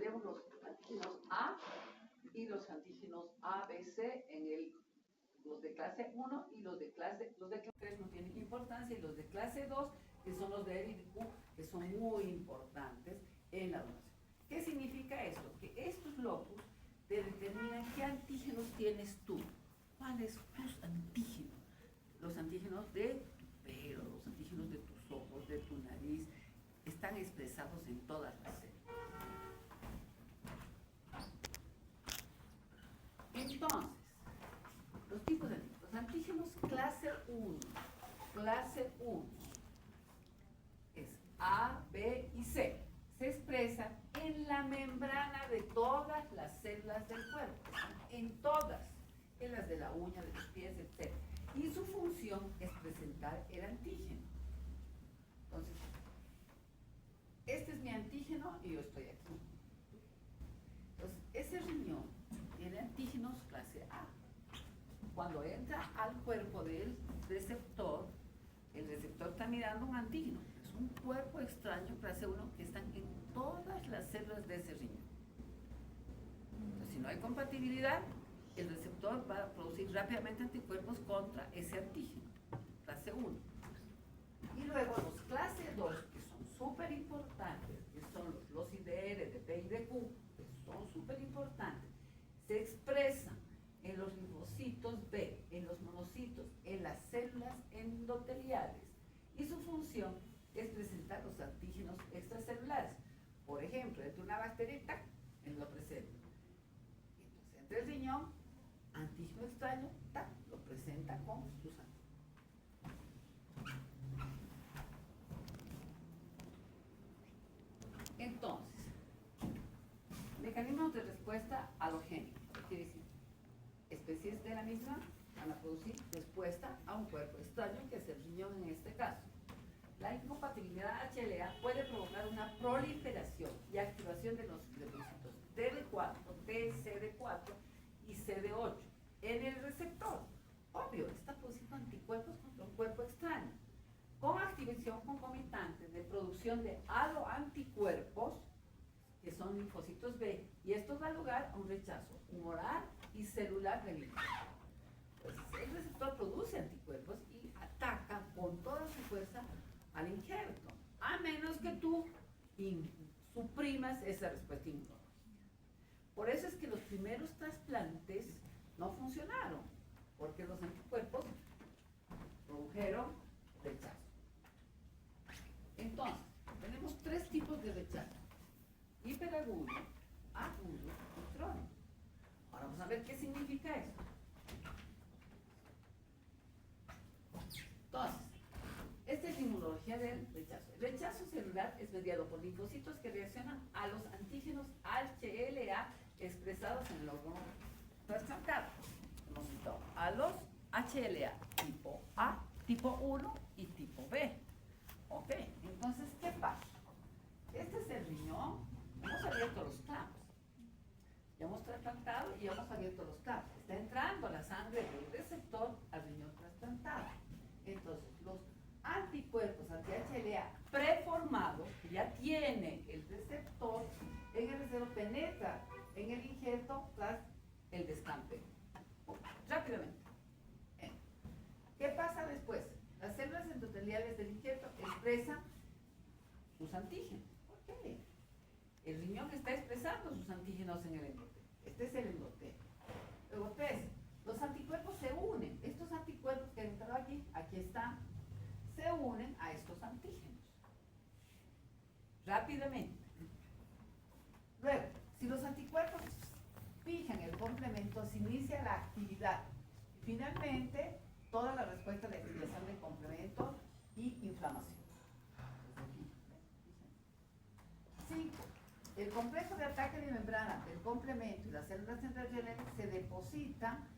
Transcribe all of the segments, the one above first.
tenemos los antígenos A y los antígenos A, B, C los de clase 1 y los de clase 3 no tienen importancia, y los de clase 2, que son los de R y de Q, que son muy importantes en la donación. ¿Qué significa esto? Que estos locus te determinan qué antígenos tienes tú. ¿Cuáles tus antígenos? Los antígenos de tu pelo, los antígenos de tus ojos, de tu nariz, están expresados en todas las células. Entonces, los tipos de antígenos. Los antígenos clase 1. Clase 1 es A, B y C. Se expresan en la membrana de todas las células del cuerpo. En todas. En las de la uña, de los pies, etc. Y su función es presentar el antígeno. Entonces, este es mi antígeno y yo estoy aquí. Entonces, ese riñón tiene antígenos clase A. Cuando entra al cuerpo del receptor, el receptor está mirando un antígeno. Es un cuerpo extraño clase 1 que están en todas las células de ese riñón. Entonces, si no hay compatibilidad, el receptor va a producir rápidamente anticuerpos contra ese antígeno, clase 1. Y luego los clase 2, que son súper importantes, que son los IDR de P y de Q, que son súper importantes, se expresan en los linfocitos B, en los monocitos, en las células endoteliales. Y su función es presentar los antígenos extracelulares. Por ejemplo, entre una bacterita, él lo presenta. Entonces, entre el riñón, antígeno extraño, lo presenta con sus antígenos. Entonces, mecanismos de respuesta halogénica. ¿Qué quiere decir? Especies de la misma van a producir respuesta a un cuerpo extraño, que es el riñón en este caso. La incompatibilidad HLA puede provocar una proliferación y activación de los linfocitos TD4, TCD4 y CD8 en el receptor. Obvio, está produciendo anticuerpos contra un cuerpo extraño, con activación concomitante de producción de haloanticuerpos, que son linfocitos B, y esto da lugar a un rechazo humoral y celular del linfocito. Pues el receptor produce anticuerpos y ataca con toda su fuerza al injerto, a menos que tú suprimas esa respuesta inmunológica. Por eso es que los primeros trasplantes no funcionaron, porque los anticuerpos produjeron rechazo. Entonces, tenemos tres tipos de rechazo: hiperagudo, agudo y crónico. Ahora vamos a ver qué significa esto. Entonces, esta es la inmunología del rechazo. El rechazo celular es mediado por linfocitos que reaccionan a los antígenos HLA expresados en el órgano trasplantado. Hemos visto a los HLA tipo A, tipo 1 y tipo B. Ok, entonces, ¿qué pasa? Este es el riñón. Hemos abierto los campos. Ya hemos trasplantado y hemos abierto los campos. Está entrando la sangre del receptor al riñón trasplantado. Entonces, los anticuerpos anti-HLA preformados, que ya tiene el receptor, en el receptor penetra en el injerto tras el descampe. Rápidamente. ¿Qué pasa después? Las células endoteliales del injerto expresan sus antígenos. ¿Por qué? El riñón está expresando sus antígenos en el endotelio. Este es el endotelio. Luego, 3. Los anticuerpos se unen. Estos anticuerpos que han entrado aquí, aquí están, se unen a estos antígenos. Rápidamente. Luego, si los anticuerpos fijan el complemento, se inicia la actividad. Y finalmente, toda la respuesta de activación del complemento y inflamación. 5. El complejo de ataque de membrana del complemento y las células centrales se depositan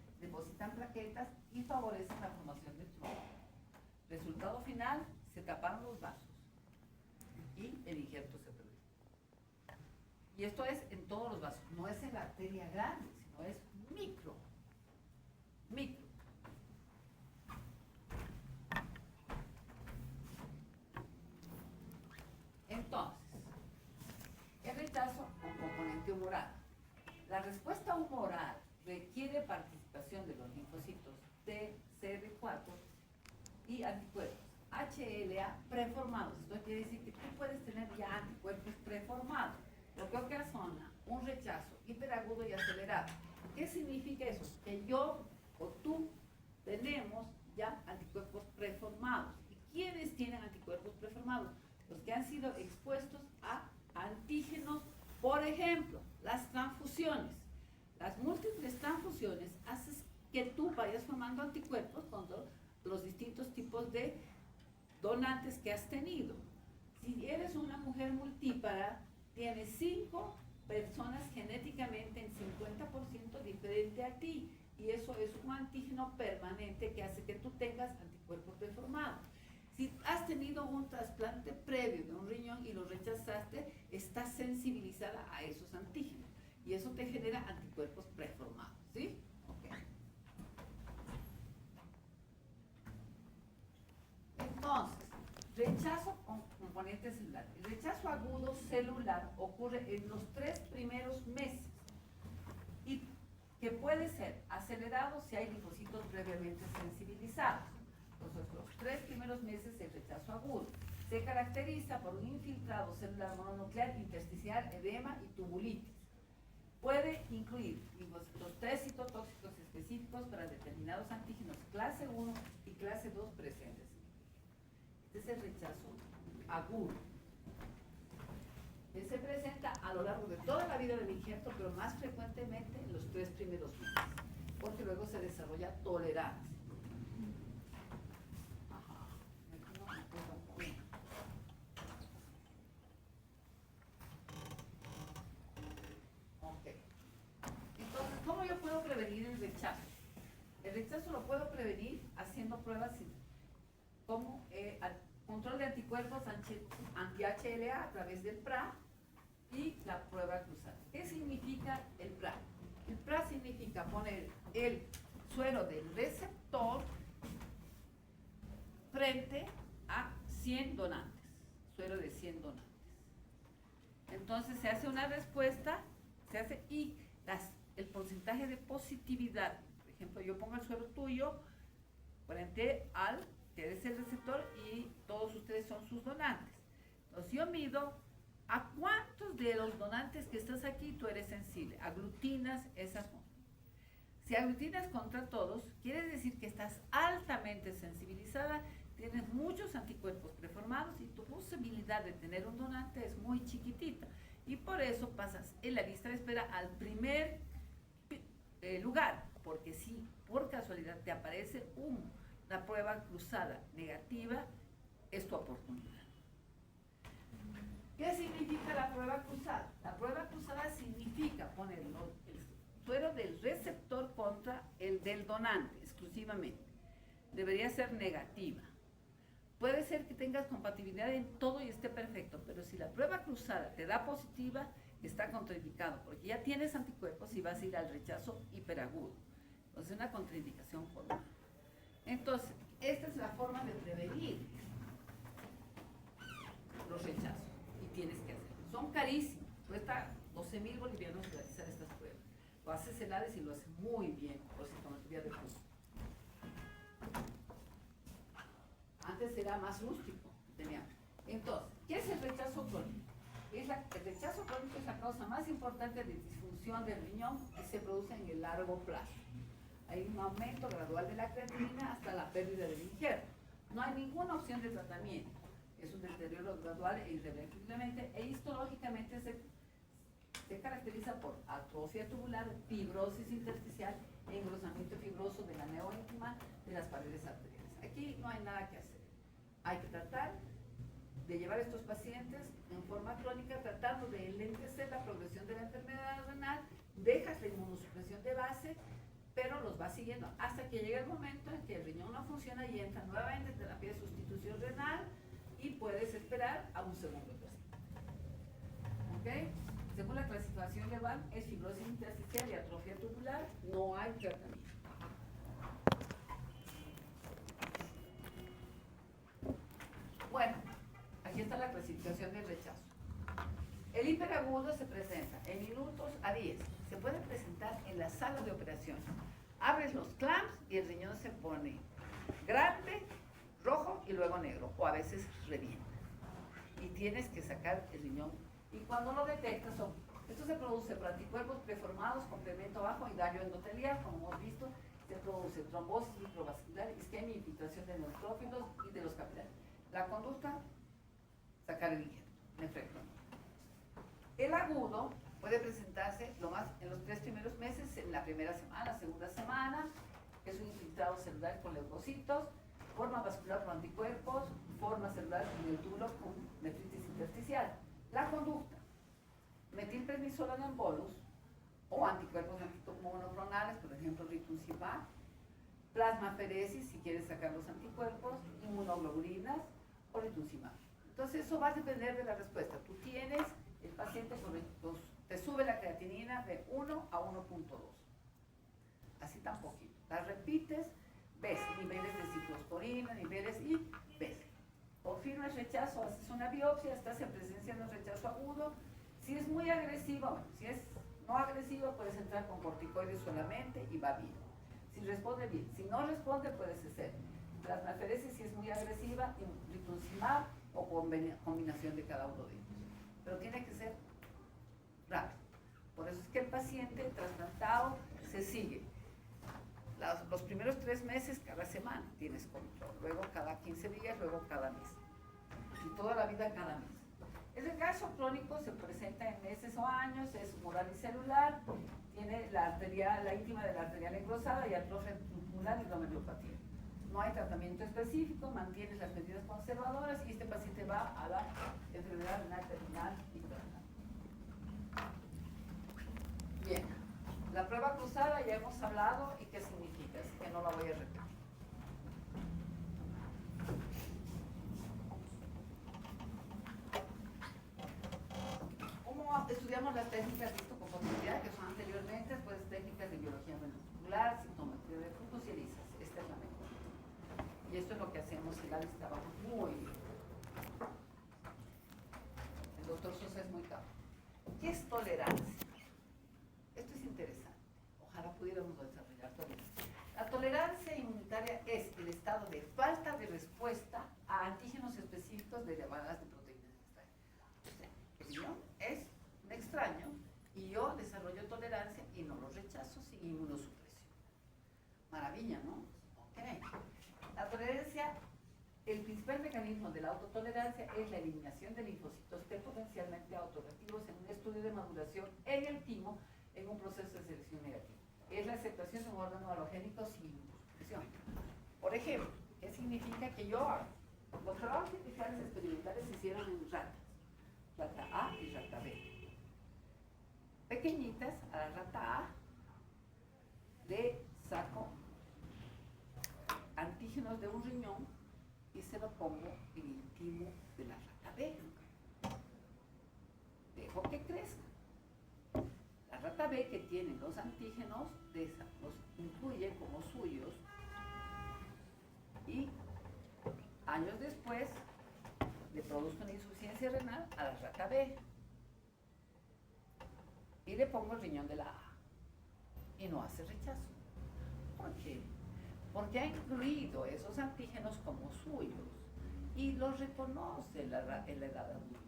plaquetas y favorecen la formación de trombo. Resultado final, se taparon los vasos y el injerto se perdió. Y esto es en todos los vasos, no es en la arteria grande, sino es micro. Entonces, el rechazo con componente humoral. La respuesta humoral requiere participación de los linfocitos T, CD4 y anticuerpos HLA preformados. Esto quiere decir que tú puedes tener ya anticuerpos preformados, lo que ocasiona un rechazo hiperagudo y acelerado. ¿Qué significa eso? Que yo o tú tenemos ya anticuerpos preformados. ¿Y quiénes tienen anticuerpos preformados? Los que han sido expuestos a antígenos, por ejemplo, las transfusiones. Las múltiples transfusiones hacen que tú vayas formando anticuerpos contra los distintos tipos de donantes que has tenido. Si eres una mujer multípara, tienes 5 personas genéticamente en 50% diferente a ti, y eso es un antígeno permanente que hace que tú tengas anticuerpos preformados. Si has tenido un trasplante previo de un riñón y lo rechazaste, estás sensibilizada a esos antígenos y eso te genera anticuerpos preformados, ¿sí? Okay. Entonces, rechazo con componente celular. El rechazo agudo celular ocurre en los 3 primeros meses y que puede ser acelerado si hay linfocitos previamente sensibilizados. Entonces, los 3 primeros meses el rechazo agudo se caracteriza por un infiltrado celular mononuclear intersticial, edema y tubulitis. Puede incluir los 3 citotóxicos específicos para determinados antígenos clase 1 y clase 2 presentes. Este es el rechazo agudo, que se presenta a lo largo de toda la vida del injerto, pero más frecuentemente en los 3 primeros meses, porque luego se desarrolla tolerancia. Entonces, ¿cómo yo puedo prevenir el rechazo? El rechazo lo puedo prevenir haciendo pruebas como control de anticuerpos anti-HLA a través del PRA y la prueba cruzada. ¿Qué significa el PRA? El PRA significa poner el suero del receptor frente a 100 donantes, suero de 100 donantes. Entonces se hace una respuesta, y el porcentaje de positividad, por ejemplo, yo pongo el suero tuyo frente al que eres el receptor y todos ustedes son sus donantes. Entonces yo mido a cuántos de los donantes que estás aquí tú eres sensible, aglutinas esas cosas. Si aglutinas contra todos, quiere decir que estás altamente sensibilizada, tienes muchos anticuerpos preformados y tu posibilidad de tener un donante es muy chiquitita. Y por eso pasas en la lista de espera al primer lugar, porque si por casualidad te aparece una prueba cruzada negativa, es tu oportunidad. ¿Qué significa la prueba cruzada? La prueba cruzada significa poner el suero del receptor contra el del donante exclusivamente. Debería ser negativa. Puede ser que tengas compatibilidad en todo y esté perfecto, pero si la prueba cruzada te da positiva, está contraindicado, porque ya tienes anticuerpos y vas a ir al rechazo hiperagudo. Entonces, una contraindicación formal. Entonces, esta es la forma de prevenir los rechazos y tienes que hacerlo. Son carísimos, cuesta 12,000 bolivianos realizar estas pruebas. Lo hace Celades y lo hace muy bien por citometría de flujo. Antes era más rústico. Entonces, ¿qué es el rechazo crónico? El rechazo crónico es la causa más importante de disfunción del riñón que se produce en el largo plazo. Hay un aumento gradual de la creatinina hasta la pérdida del injerto. No hay ninguna opción de tratamiento. Es un deterioro gradual e irreversiblemente e histológicamente se caracteriza por atrofia tubular, fibrosis intersticial e engrosamiento fibroso de la neoíntima de las paredes arteriales. Aquí no hay nada que hacer. Hay que tratar de llevar a estos pacientes en forma crónica tratando de enlentecer la progresión de la enfermedad renal, dejas la inmunosupresión de base, pero los vas siguiendo hasta que llega el momento en que el riñón no funciona y entra nuevamente en terapia de sustitución renal y puedes esperar a un segundo tratamiento. ¿Ok? Según la clasificación de Van, es fibrosis intersticial y atrofia tubular, no hay tratamiento. Bueno, aquí está la clasificación del rechazo. El hiperagudo se presenta en minutos a 10. Se puede presentar en la sala de operación. Abres los clamps y el riñón se pone grande, rojo y luego negro, o a veces revienta. Y tienes que sacar el riñón. Y cuando lo detectas, esto se produce por anticuerpos preformados, complemento bajo y daño endotelial, como hemos visto. Se produce trombosis microvascular, isquemia, infiltración de neutrófilos y de los capilares. La conducta, sacar el nefrectomía. El agudo puede presentarse en los 3 primeros meses, en la primera semana, segunda semana. Es un infiltrado celular con leucocitos, forma vascular con anticuerpos, forma celular en el túbulo con nefritis intersticial. La conducta, metilprednisolona en bolus o anticuerpos monoclonales, por ejemplo, rituximab, plasmaferesis, si quieres sacar los anticuerpos, inmunoglobulinas o rituximab. Entonces, eso va a depender de la respuesta. Tú tienes, el paciente te sube la creatinina de 1 a 1.2. Así tan poquito. La repites, ves niveles de ciclosporina, niveles y ves. Confirmas rechazo, haces una biopsia, estás en presencia de un rechazo agudo. Si es muy agresivo, si es no agresivo, puedes entrar con corticoides solamente y va bien. Si responde bien, si no responde, puedes hacer plasmaferesis si es muy agresiva, rituximab o combinación de cada uno de ellos. Pero tiene que ser rápido. Por eso es que el paciente trasplantado se sigue. Los primeros 3 meses, cada semana tienes control, luego cada 15 días, luego cada mes. Y toda la vida cada mes. El caso crónico se presenta en meses o años, es humoral y celular, tiene la íntima de la arterial engrosada y atrofia tubular y glomerulopatía. No hay tratamiento específico, mantienes las medidas conservadoras y este paciente va a la enfermedad renal terminal y terminal. Bien, la prueba cruzada ya hemos hablado y qué significa, así que no la voy a repetir. ¿Cómo estudiamos las técnicas de histocompatibilidad que son anteriormente? Pues técnicas de biología molecular, sintometría de flujos y ELISAs. Esta es la mejor. Y esto es lo que hacemos en la lista abajo. Muy bien. El doctor Sosa es muy capaz. ¿Qué es tolerancia? Esto es interesante. Ojalá pudiéramos desarrollar tolerancia. La tolerancia inmunitaria es el estado de falta de respuesta a antígenos específicos derivadas de proteínas extrañas. O sea, el riñón es un extraño y yo desarrollo tolerancia y no lo rechazo sin inmunosupresión. Maravilla, ¿no? Ok. La tolerancia, el principal mecanismo de la autotolerancia es la eliminación de linfocitos T potencialmente autorreactivos en un estudio de maduración en el timo en un proceso de selección negativo. Es la aceptación de un órgano halogénico sin inmunosupresión. Por ejemplo, ¿qué significa que yo hago? Los trabajos iniciales experimentales se hicieron en ratas, rata A y rata B. Pequeñitas, a la rata A le saco antígenos de un riñón y se lo pongo en el timo de la rata B. Dejo que crezca. La rata B, que tiene los antígenos, los incluye como suyos y años después le produzco una insuficiencia renal a la rata B y le pongo el riñón de la A y no hace rechazo. ¿Por qué? Porque ha incluido esos antígenos como suyos y los reconoce en la edad adulta.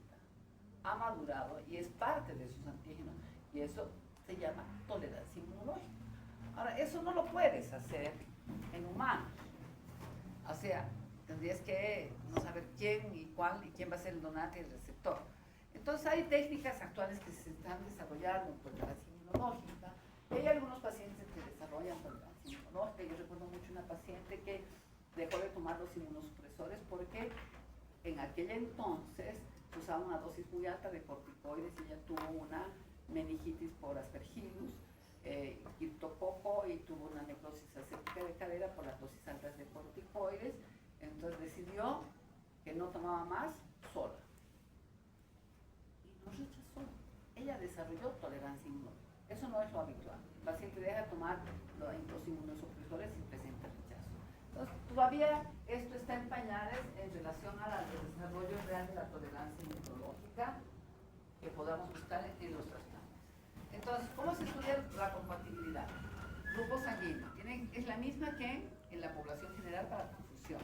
Ha madurado y es parte de sus antígenos y eso se llama tolerancia inmunológica. Ahora, eso no lo puedes hacer en humanos. O sea, tendrías que no saber quién y cuál y quién va a ser el donante y el receptor. Entonces hay técnicas actuales que se están desarrollando en tolerancia inmunológica. Hay algunos pacientes que desarrollan tolerancia inmunológica. Yo recuerdo mucho una paciente que dejó de tomar los inmunosupresores porque en aquel entonces se usaba una dosis muy alta de corticoides y ella tuvo una meningitis por aspergillus, criptococo y tuvo una necrosis aséptica de cadera por las dosis altas de corticoides. Entonces decidió que no tomaba más sola y no rechazó. Ella desarrolló tolerancia inmunológica. Eso no es lo habitual. El paciente deja de tomar los inmunosupresores y presenta rechazo. Entonces, todavía esto está en pañales en relación al desarrollo real de la tolerancia inmunológica. que podamos buscar en los trasplantes. Entonces, ¿cómo se estudia la compatibilidad? Grupo sanguíneo. Es la misma que en la población general para confusión.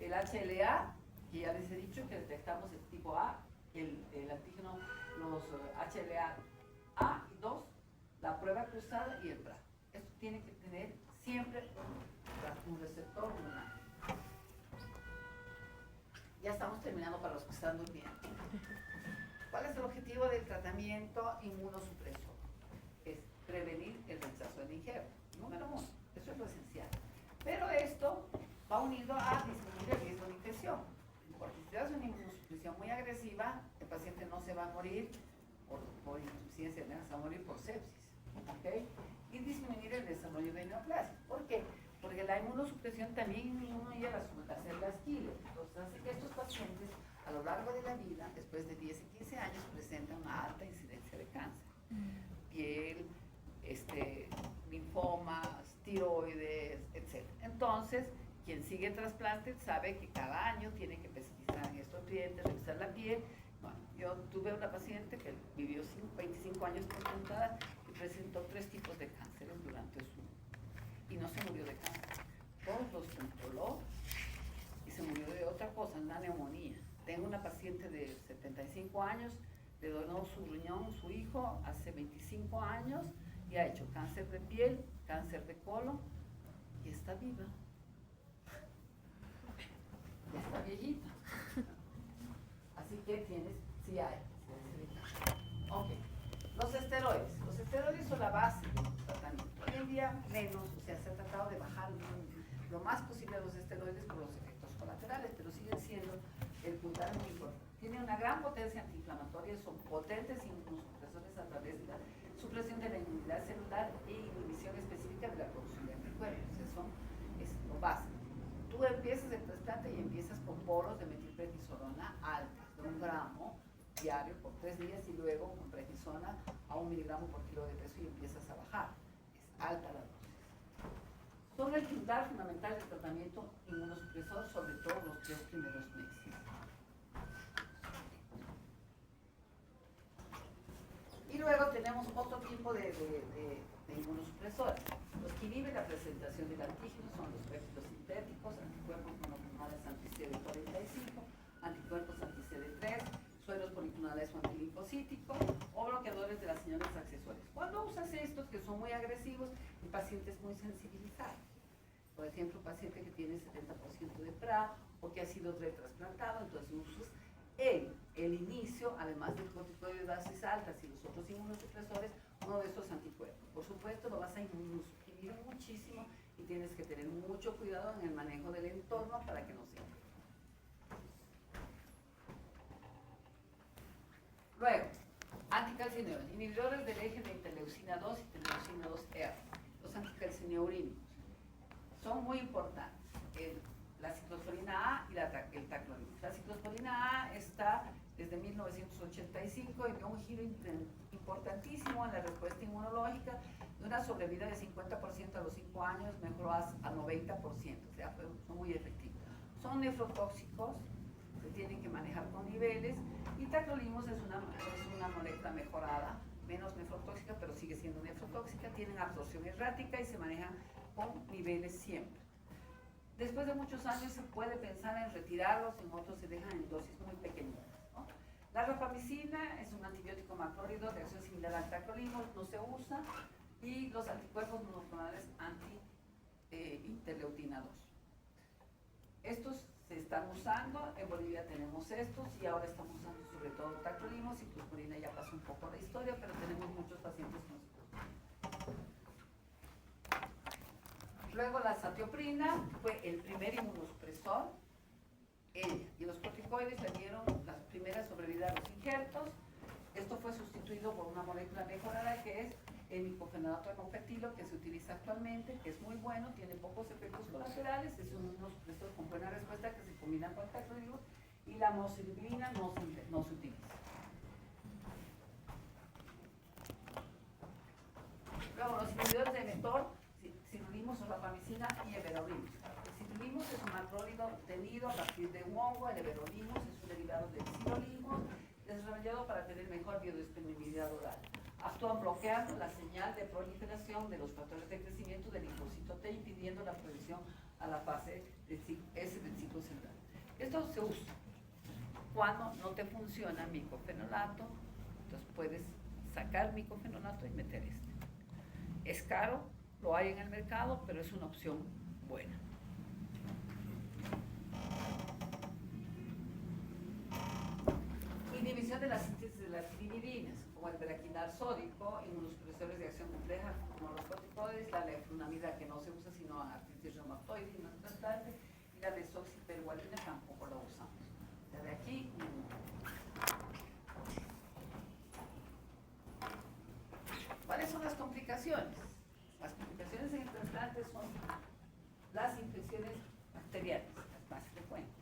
El HLA, que ya les he dicho que detectamos el tipo A, el antígeno, los HLA A y 2, la prueba cruzada y el BRAF. Esto tiene que tener siempre un receptor lunar. Ya estamos terminando para los que están durmiendo. ¿Cuál es el objetivo del tratamiento inmunosupresor? Es prevenir el rechazo del injerto. Número 1, eso es lo esencial. Pero esto va unido a disminuir el riesgo de infección. Porque si te das una inmunosupresión muy agresiva, el paciente no se va a morir por insuficiencia renal, se va a morir por sepsis. ¿Okay? Y disminuir el desarrollo de neoplasia. ¿Por qué? Porque la inmunosupresión también disminuye las células killer. Entonces hace que estos pacientes a lo largo de la vida, después de 10 y 15 años, presentan una alta incidencia de cáncer. Piel, linfomas, tiroides, etc. Entonces, quien sigue trasplante sabe que cada año tiene que pesquisar en estos nutrientes, revisar la piel. Bueno, yo tuve una paciente que vivió 25 años consultada y presentó 3 tipos de cánceres durante su... y no se murió de cáncer. Todos los controló y se murió de otra cosa, una neumonía. Tengo una paciente de 75 años, le donó su riñón su hijo hace 25 años y ha hecho cáncer de piel, cáncer de colon y está viva. Ya está viejita. Así que sí hay. Ok. Los esteroides son la base del tratamiento. Hoy en día menos, o sea, se ha tratado de bajar lo más posible los esteroides por los efectos colaterales, pero siguen siendo el puntal muy importante. Tiene una gran potencia antiinflamatoria, son potentes inmunosupresores a través de la supresión de la inmunidad celular e inhibición específica de la producción de anticuerpos. Eso es lo básico. Tú empiezas el trasplante y empiezas con poros de metilprednisolona altas, de 1 gramo diario por 3 días y luego con prednisona a 1 miligramo por kilo de peso y empiezas a bajar. Es alta la dosis. Son el pilar fundamental del tratamiento inmunosupresor, sobre todo los 3 primeros meses. Y luego tenemos otro tipo de inmunosupresores. Los que inhiben la presentación del antígeno son los péptidos sintéticos, anticuerpos monoclonales anti-CD45, anticuerpos anti-CD3, sueros policlonales o antilinfocíticos o bloqueadores de las señales accesorias. Cuando usas estos que son muy agresivos, el paciente es muy sensibilizado. Por ejemplo, un paciente que tiene 70% de PRA o que ha sido retrasplantado, entonces usas el inicio, además del corticoide de dosis altas y los otros inmunosupresores, uno de estos anticuerpos. Por supuesto, lo vas a inmunosuprimir muchísimo y tienes que tener mucho cuidado en el manejo del entorno para que no se infecte. Luego, anticalcineurinos, inhibidores del eje de interleucina 2 y interleucina 2R, los anticalcineurinos, son muy importantes. La ciclosporina A y el tacrolimus. La ciclosporina A está desde 1985 y dio un giro importantísimo en la respuesta inmunológica, de una sobrevida de 50% a los 5 años, mejoró a 90%, o sea, son muy efectivos. Son nefrotóxicos, se tienen que manejar con niveles, y tacrolimus es una molécula mejorada, menos nefrotóxica, pero sigue siendo nefrotóxica, tienen absorción errática y se manejan con niveles siempre. Después de muchos años se puede pensar en retirarlos, en otros se dejan en dosis muy pequeñitas, ¿no? La rafamicina es un antibiótico macrólido de acción similar al tacrolimus, no se usa, y los anticuerpos monoclonales anti-interleucina 2. Estos se están usando, en Bolivia tenemos estos y ahora estamos usando sobre todo tacrolimus, ciclosporina ya pasó un poco la historia, pero tenemos muchos pacientes con ciclosporina. Luego la satioprina fue el primer inmunosupresor, y los corticoides le dieron la primera sobrevida a los injertos. Esto fue sustituido por una molécula mejorada que es el micofenato de mofetilo, que se utiliza actualmente, que es muy bueno, tiene pocos efectos colaterales, es un inmunosupresor con buena respuesta que se combina con el tacrolimus, y la amoxicilina no se utiliza. Luego los inhibidores de mTOR, sirolimus o rafamicina y everolimus. El sirolimus es un macrólido obtenido a partir de un hongo, el everolimus es un derivado del sirolimus. desarrollado para tener mejor biodisponibilidad oral. Actúan bloqueando la señal de proliferación de los factores de crecimiento del linfocito T, impidiendo la progresión a la fase S del ciclo celular. Esto se usa cuando no te funciona micofenolato, entonces puedes sacar micofenolato y meter este. Es caro, lo hay en el mercado, pero es una opción buena. Inhibición de la síntesis de las inhibidinas, como el beraquinar sódico, inmunosupresores de acción compleja, como los corticoides, la leflunomida, que no se usa sino a artritis reumatoide y no tratable, y la desoxiperualina tampoco la usamos. De aquí, ¿cuáles son las complicaciones? Las complicaciones en el trasplante son las infecciones bacterianas, las más frecuentes.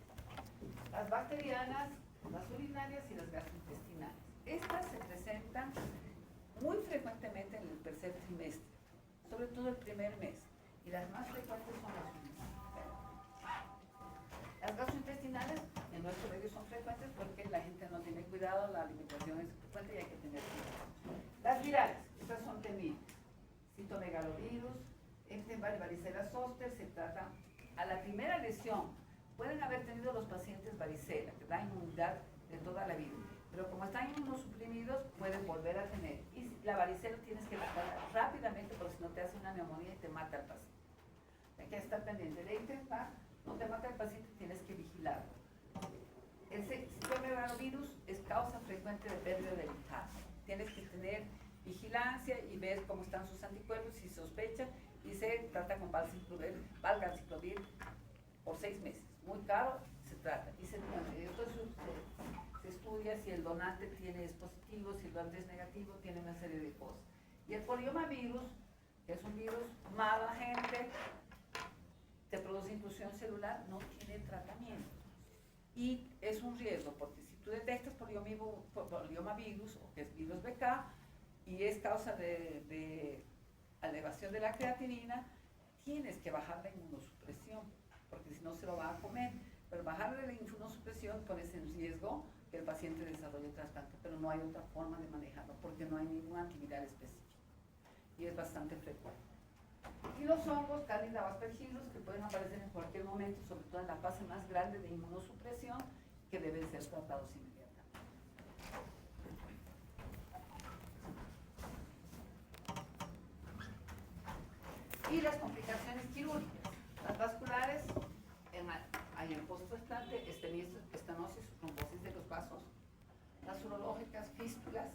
Las bacterianas, las urinarias y las gastrointestinales. Estas se presentan muy frecuentemente en el tercer trimestre, sobre todo el primer mes, y las más frecuentes son las urinarias. Las gastrointestinales en nuestro medio son frecuentes porque la gente no tiene cuidado, la alimentación es frecuente y hay que tener cuidado. Las virales, estas son temibles. Citomegalovirus, varicela zoster, se trata a la primera lesión. Pueden haber tenido los pacientes varicela, que da inmunidad de toda la vida, pero como están inmunosuprimidos, pueden volver a tener. Y la varicela tienes que tratarla rápidamente porque si no te hace una neumonía y te mata al paciente. Hay que estar pendiente de intentar, no te mata el paciente, tienes que vigilarlo. El citomegalovirus es causa frecuente de pérdida de linfático. Tienes que tener vigilancia y ver cómo están sus anticuerpos, si sospechan, y se trata con valganciclovir por 6 meses. Muy caro, se trata. Y se estudia si el donante es positivo, si el donante es negativo, tiene una serie de cosas. Y el poliomavirus, que es un virus mala gente, te produce intrusión celular, no tiene tratamiento. Y es un riesgo, porque si tú detectas poliomavirus, o que es virus BK, y es causa de elevación de la creatinina, tienes que bajar la inmunosupresión, porque si no se lo va a comer. Pero bajarle la inmunosupresión pones en riesgo que el paciente desarrolle trasplante, pero no hay otra forma de manejarlo, porque no hay ningún antiviral específico. Y es bastante frecuente. Y los hongos, Candida o aspergillus, que pueden aparecer en cualquier momento, sobre todo en la fase más grande de inmunosupresión, que deben ser tratados inmediatamente. Y las complicaciones quirúrgicas. Las vasculares, hay en post-trasplante, estenosis o trombosis de los vasos. Las urológicas, fístulas,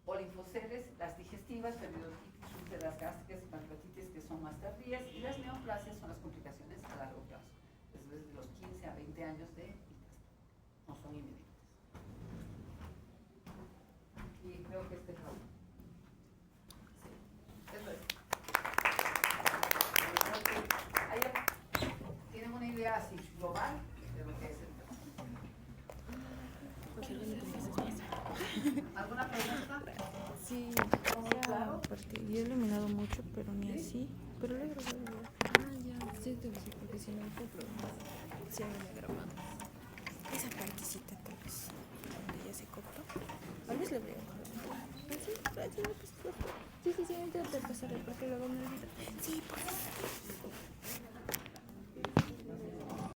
o linfoceles, las digestivas, periodontitis, úlceras gástricas y pancreatitis, que son más tardías, y las neoplasias son las complicaciones a largo plazo, desde los 15 a 20 años de trasplante, no son inmediatas. Y creo que este caso. Sí, eso es. Tienen una idea así global de lo que es el trasplante. ¿Alguna pregunta? Sí, claro. porque yo he iluminado mucho, pero ni así. Pero lo he grabado. Ya, sí, debe ser, porque si no hay problemas. Sí, me he grabado. Esa partecita, tal vez, donde ya se cortó. A veces le voy a grabar. Sí, gracias, pues, sí, ahorita te pasaré, porque luego me olvido. Sí, por favor.